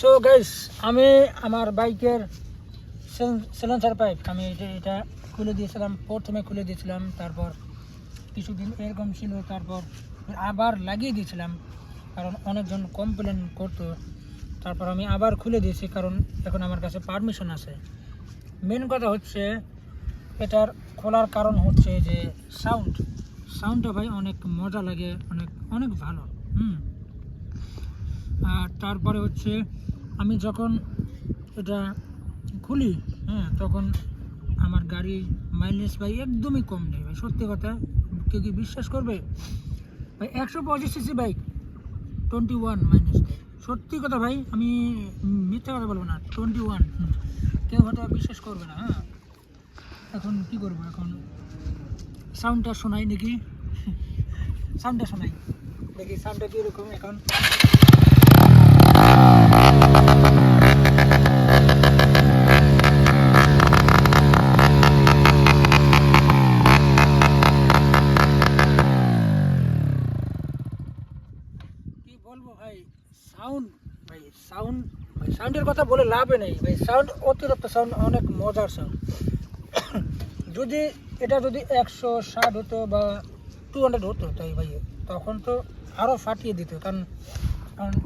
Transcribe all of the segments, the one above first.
So guys, আমি আমার বাইকের সিলেন্সার পাইপ আমি এটা খুলে দিয়েছিলাম, প্রথমে খুলে দিয়েছিলাম, তারপর কিছুদিন এরকম ছিল, তারপর আবার লাগিয়ে দিয়েছিলাম কারণ অনেকজন কমপ্লেন করতো। তারপর আমি আবার খুলে দিয়েছি কারণ এখন আমার কাছে পারমিশন আছে। মেন কথা হচ্ছে এটার খোলার কারণ হচ্ছে যে সাউন্ডটা ভাই অনেক মজা লাগে, অনেক অনেক ভালো। আর তারপরে হচ্ছে আমি যখন এটা খুলি, তখন আমার গাড়ি মাইলেজ ভাই একদমই কম নেই ভাই, সত্যি কথা। কেউ কি বিশ্বাস করবে ভাই? 125 সিসি বাইক 21 মাইলেজ দেয়, সত্যি কথা ভাই, আমি মিথ্যা কথা বলবো না। 21, কেউ হয়তো বিশ্বাস করবে না। এখন কি করবো, এখন সাউন্ডটা শোনাই নাকি? সাউন্ডটা শোনাই দেখি, সাউন্ডটা কীরকম এখন। কি বলবো ভাই, সাউন্ডের কথা বলে লাভে নেই ভাই। সাউন্ড অতিরিক্ত, সাউন্ড অনেক মজার সাউন্ড। যদি এটা 160 হতো বা 200 হতো তাই ভাই, তখন তো আরও ফাটিয়ে দিত। কারণ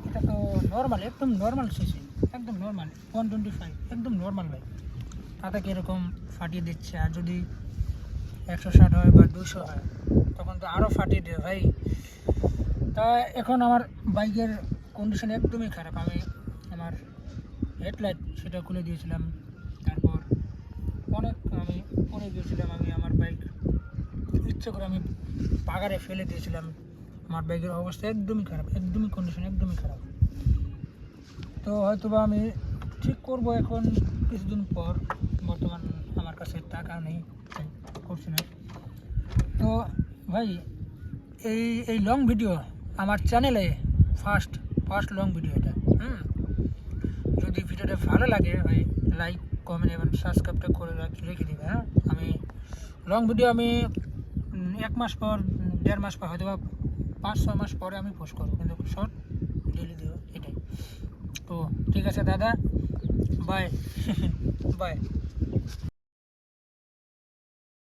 এটা তো নর্মাল, একদম নর্মাল সিসি, একদম নর্মাল 125, একদম নর্মাল ভাই। তাকে এরকম ফাটিয়ে দিচ্ছে। আর যদি 160 হয় বা 200 হয় তখন তো আরও ফাটিয়ে দেবে ভাই। তা এখন আমার বাইকের কন্ডিশন একদমই খারাপ। আমি আমার হেডলাইট সেটা খুলে দিয়েছিলাম, তারপর অনেক আমি পড়ে গিয়েছিলাম। আমি আমার বাইক ইচ্ছে করে আমি পাগারে ফেলে দিয়েছিলাম। আমার বাইকের অবস্থা একদমই খারাপ, একদমই কন্ডিশন একদমই খারাপ। তো হয়তো বা আমি ঠিক করব এখন কিছুদিন পর। বর্তমান আমার কাছে টাকা নেই, করছি না। তো ভাই, এই লং ভিডিও আমার চ্যানেলে ফার্স্ট লং ভিডিও এটা। যদি ভিডিওটা ভালো লাগে ভাই, লাইক, কমেন্ট এবং সাবস্ক্রাইবটা করে রেখে দিবে। আমি লং ভিডিও আমি 1 মাস পর, 1.5 মাস পর, হয়তো বা 5-6 মাস পরে আমি পোস্ট করবো, কিন্তু শর্ট ডেলি দেবো, এটাই। তো ঠিক আছে দাদা, বাই। বাই।